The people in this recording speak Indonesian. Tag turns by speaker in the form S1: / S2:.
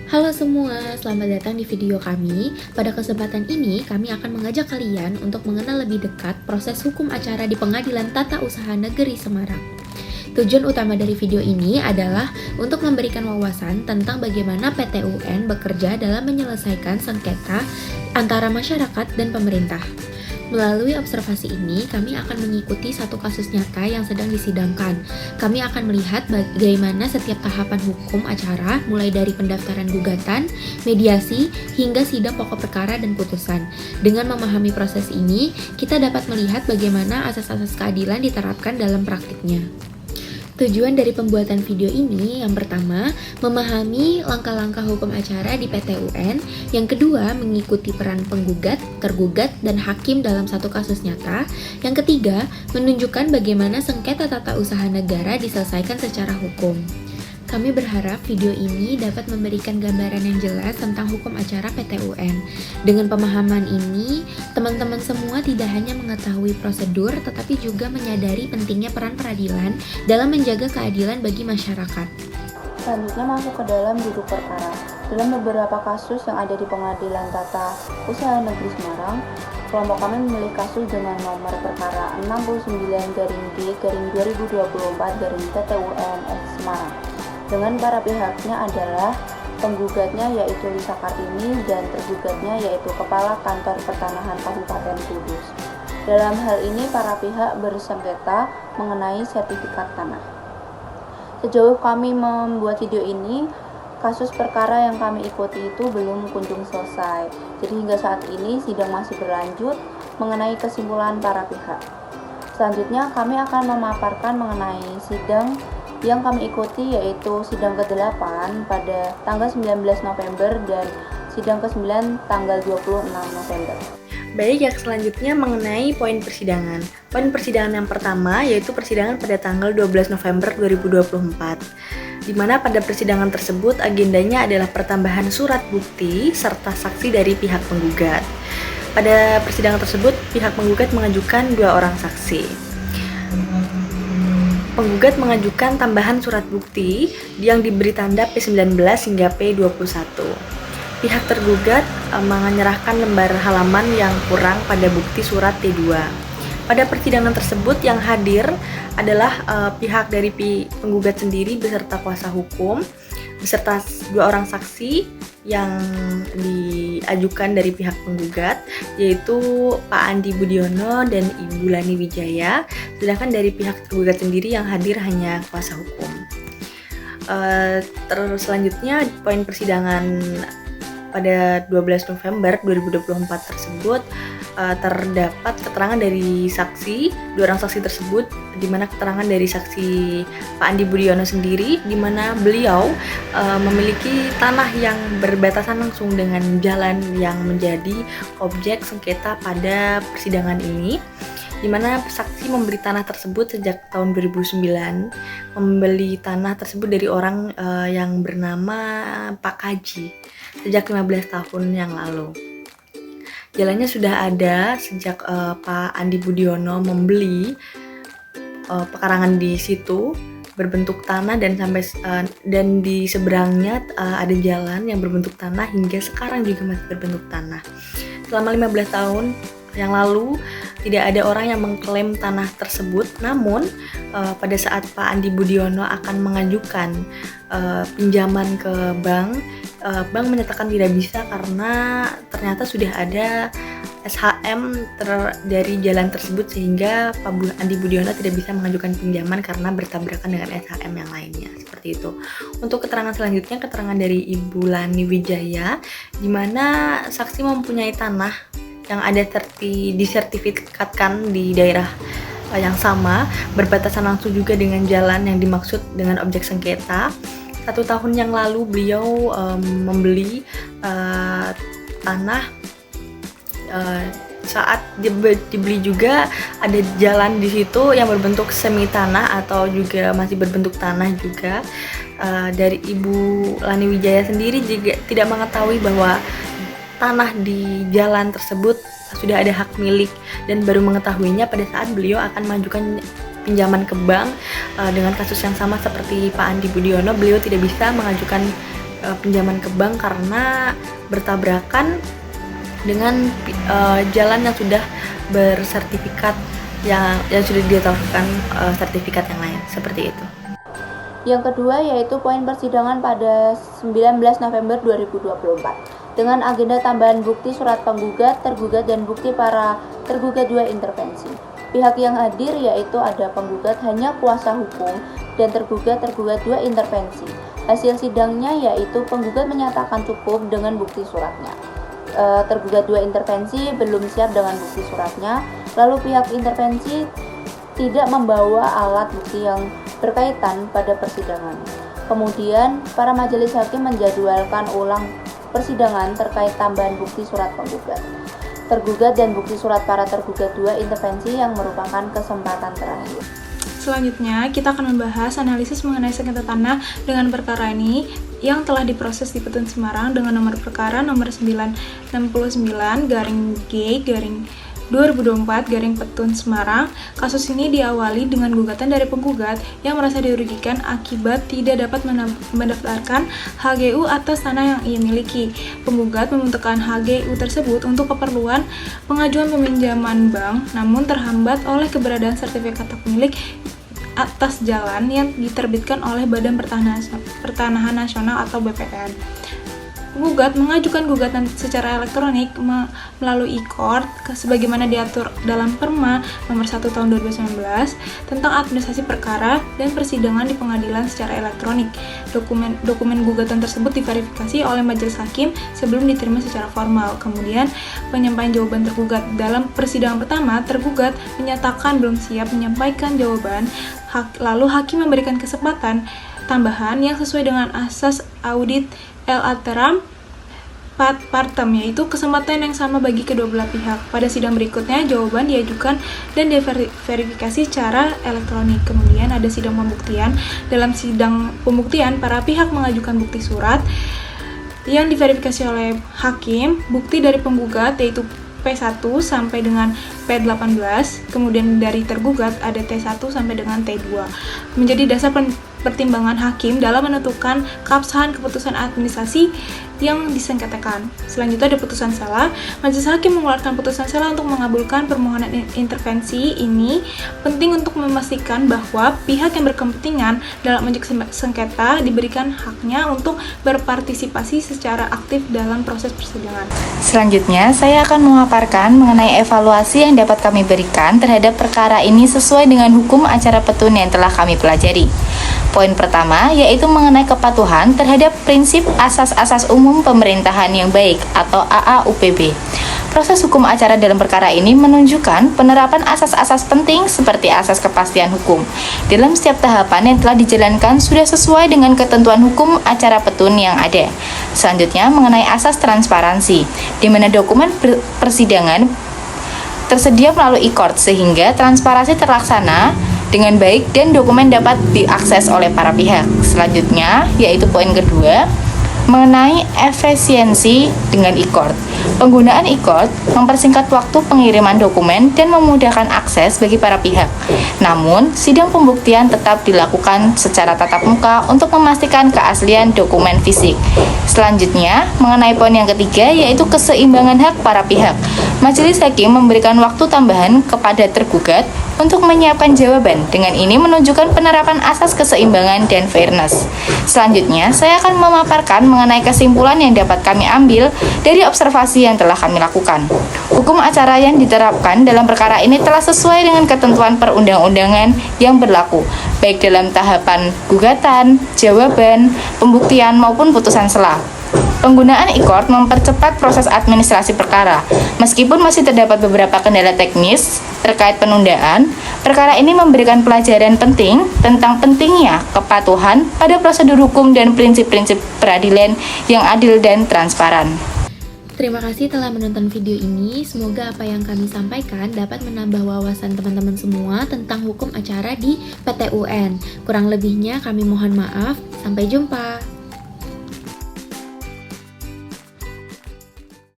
S1: Halo semua, selamat datang di video kami. Pada kesempatan ini, kami akan mengajak kalian untuk mengenal lebih dekat proses hukum acara di Pengadilan Tata Usaha Negeri Semarang. Tujuan utama dari video ini adalah untuk memberikan wawasan tentang bagaimana PT UN bekerja dalam menyelesaikan sengketa antara masyarakat dan pemerintah. Melalui observasi ini, kami akan mengikuti satu kasus nyata yang sedang disidangkan. Kami akan melihat bagaimana setiap tahapan hukum acara, mulai dari pendaftaran gugatan, mediasi, hingga sidang pokok perkara dan putusan. Dengan memahami proses ini, kita dapat melihat bagaimana asas-asas keadilan diterapkan dalam praktiknya. Tujuan dari pembuatan video ini, yang pertama, memahami langkah-langkah hukum acara di PT UN. Yang kedua, mengikuti peran penggugat, tergugat, dan hakim dalam satu kasus nyata. Yang ketiga, menunjukkan bagaimana sengketa tata usaha negara diselesaikan secara hukum. Kami berharap video ini dapat memberikan gambaran yang jelas tentang hukum acara PT UN. Dengan pemahaman ini, teman-teman semua tidak hanya mengetahui prosedur, tetapi juga menyadari pentingnya peran peradilan dalam menjaga keadilan bagi masyarakat.
S2: Selanjutnya masuk ke dalam duduk perkara. Dalam beberapa kasus yang ada di Pengadilan Tata Usaha Negeri Semarang, kelompok kami memilih kasus dengan nomor perkara 69-2024-PT-UN Semarang. Dengan para pihaknya adalah penggugatnya yaitu Lisa Kartini dan tergugatnya yaitu Kepala Kantor Pertanahan Kabupaten Kudus. Dalam hal ini para pihak bersengketa mengenai sertifikat tanah. Sejauh kami membuat video ini, kasus perkara yang kami ikuti itu belum kunjung selesai. Jadi hingga saat ini sidang masih berlanjut mengenai kesimpulan para pihak. Selanjutnya kami akan memaparkan mengenai sidang yang kami ikuti, yaitu sidang ke-8 pada tanggal 19 November dan sidang ke-9 tanggal 26 November.
S3: Baik, yang selanjutnya mengenai poin persidangan. Poin persidangan yang pertama yaitu persidangan pada tanggal 12 November 2024. Di mana pada persidangan tersebut agendanya adalah pertambahan surat bukti serta saksi dari pihak penggugat. Pada persidangan tersebut, pihak penggugat mengajukan 2 orang saksi. Penggugat mengajukan tambahan surat bukti yang diberi tanda P19 hingga P21. Pihak tergugat menyerahkan lembar halaman yang kurang pada bukti surat T2. Pada persidangan tersebut yang hadir adalah pihak dari penggugat sendiri beserta kuasa hukum, beserta 2 orang saksi yang diajukan dari pihak penggugat, yaitu Pak Andi Budiono dan Ibu Lani Wijaya, sedangkan dari pihak tergugat sendiri yang hadir hanya kuasa hukum. Terus selanjutnya poin persidangan pada 12 November 2024 tersebut terdapat keterangan dari saksi, 2 orang saksi tersebut, di mana keterangan dari saksi Pak Andi Budiono sendiri, di mana beliau memiliki tanah yang berbatasan langsung dengan jalan yang menjadi objek sengketa pada persidangan ini, di mana saksi membeli tanah tersebut sejak tahun 2009, membeli tanah tersebut dari orang yang bernama Pak Kaji sejak 15 tahun yang lalu. Jalannya sudah ada sejak Pak Andi Budiono membeli pekarangan di situ berbentuk tanah dan di seberangnya ada jalan yang berbentuk tanah hingga sekarang juga masih berbentuk tanah. Selama 15 tahun yang lalu tidak ada orang yang mengklaim tanah tersebut, namun pada saat Pak Andi Budiono akan mengajukan pinjaman ke bank menyatakan tidak bisa karena ternyata sudah ada SHM dari jalan tersebut, sehingga Pak Andi Budiono tidak bisa mengajukan pinjaman karena bertabrakan dengan SHM yang lainnya, seperti itu. Untuk keterangan selanjutnya, keterangan dari Ibu Lani Wijaya, di mana saksi mempunyai tanah yang ada disertifikatkan di daerah yang sama, berbatasan langsung juga dengan jalan yang dimaksud dengan objek sengketa. 1 tahun yang lalu beliau membeli tanah. Saat dibeli juga ada jalan di situ yang berbentuk semi tanah atau juga masih berbentuk tanah juga. Dari Ibu Lani Wijaya sendiri juga tidak mengetahui bahwa tanah di jalan tersebut sudah ada hak milik, dan baru mengetahuinya pada saat beliau akan mengajukan pinjaman ke bank. Dengan kasus yang sama seperti Pak Andi Budiono, beliau tidak bisa mengajukan pinjaman ke bank karena bertabrakan dengan jalan yang sudah bersertifikat yang sudah ditetapkan sertifikat yang lain, seperti itu.
S2: Yang kedua yaitu poin persidangan pada 19 November 2024 dengan agenda tambahan bukti surat penggugat, tergugat, dan bukti para tergugat 2 intervensi. Pihak yang hadir yaitu ada penggugat hanya kuasa hukum dan tergugat 2 intervensi. Hasil sidangnya yaitu penggugat menyatakan cukup dengan bukti suratnya. Tergugat 2 intervensi belum siap dengan bukti suratnya, lalu pihak intervensi tidak membawa alat bukti yang berkaitan pada persidangan. Kemudian, para majelis hakim menjadwalkan ulang persidangan terkait tambahan bukti surat penggugat, tergugat, dan bukti surat para tergugat 2 intervensi yang merupakan kesempatan terakhir.
S4: Selanjutnya, kita akan membahas analisis mengenai sengketa tanah dengan perkara ini yang telah diproses di Petun Semarang dengan nomor perkara nomor 969-G-2024 Petun Semarang. Kasus ini diawali dengan gugatan dari penggugat yang merasa dirugikan akibat tidak dapat mendaftarkan HGU atas tanah yang ia miliki. Penggugat membutuhkan HGU tersebut untuk keperluan pengajuan peminjaman bank, namun terhambat oleh keberadaan sertifikat hak milik atas jalan yang diterbitkan oleh Badan Pertanahan Nasional atau BPN. Penggugat mengajukan gugatan secara elektronik melalui e-court sebagaimana diatur dalam Perma nomor 1 tahun 2019 tentang administrasi perkara dan persidangan di pengadilan secara elektronik. Dokumen gugatan tersebut diverifikasi oleh majelis hakim sebelum diterima secara formal. Kemudian penyampaian jawaban tergugat. Dalam persidangan pertama, tergugat menyatakan belum siap menyampaikan jawaban, lalu hakim memberikan kesempatan tambahan yang sesuai dengan asas audit el alteram partem, yaitu kesempatan yang sama bagi kedua belah pihak. Pada sidang berikutnya, jawaban diajukan dan diverifikasi secara elektronik. Kemudian ada sidang pembuktian. Dalam sidang pembuktian, para pihak mengajukan bukti surat yang diverifikasi oleh hakim. Bukti dari penggugat yaitu P1 sampai dengan P18, kemudian dari tergugat ada T1 sampai dengan T2. Menjadi dasar pertimbangan hakim dalam menentukan keabsahan keputusan administrasi yang disengketakan. Selanjutnya ada putusan selah. Majelis hakim mengeluarkan putusan selah untuk mengabulkan permohonan intervensi ini. Penting untuk memastikan bahwa pihak yang berkepentingan dalam objek sengketa diberikan haknya untuk berpartisipasi secara aktif dalam proses persidangan.
S2: Selanjutnya, saya akan memaparkan mengenai evaluasi yang dapat kami berikan terhadap perkara ini sesuai dengan hukum acara petun yang telah kami pelajari. Poin pertama yaitu mengenai kepatuhan terhadap prinsip asas-asas umum pemerintahan yang baik atau AAUPB. Proses hukum acara dalam perkara ini menunjukkan penerapan asas-asas penting seperti asas kepastian hukum. Dalam setiap tahapan yang telah dijalankan sudah sesuai dengan ketentuan hukum acara petun yang ada. Selanjutnya mengenai asas transparansi, di mana dokumen persidangan tersedia melalui e-court sehingga transparansi terlaksana dengan baik dan dokumen dapat diakses oleh para pihak. Selanjutnya, yaitu poin kedua, mengenai efisiensi dengan e-court. Penggunaan e-court mempersingkat waktu pengiriman dokumen dan memudahkan akses bagi para pihak. Namun, sidang pembuktian tetap dilakukan secara tatap muka untuk memastikan keaslian dokumen fisik. Selanjutnya, mengenai poin yang ketiga yaitu keseimbangan hak para pihak. Majelis hakim memberikan waktu tambahan kepada tergugat untuk menyiapkan jawaban. Dengan ini menunjukkan penerapan asas keseimbangan dan fairness. Selanjutnya, saya akan memaparkan mengenai kesimpulan yang dapat kami ambil dari observasi yang telah kami lakukan. Hukum acara yang diterapkan dalam perkara ini telah sesuai dengan ketentuan perundang-undangan yang berlaku, baik dalam tahapan gugatan, jawaban, pembuktian, maupun putusan selah. Penggunaan e-court mempercepat proses administrasi perkara. Meskipun masih terdapat beberapa kendala teknis terkait penundaan, perkara ini memberikan pelajaran penting tentang pentingnya kepatuhan pada prosedur hukum dan prinsip-prinsip peradilan yang adil dan transparan.
S1: Terima kasih telah menonton video ini. Semoga apa yang kami sampaikan dapat menambah wawasan teman-teman semua tentang hukum acara di PTUN. Kurang lebihnya kami mohon maaf. Sampai jumpa.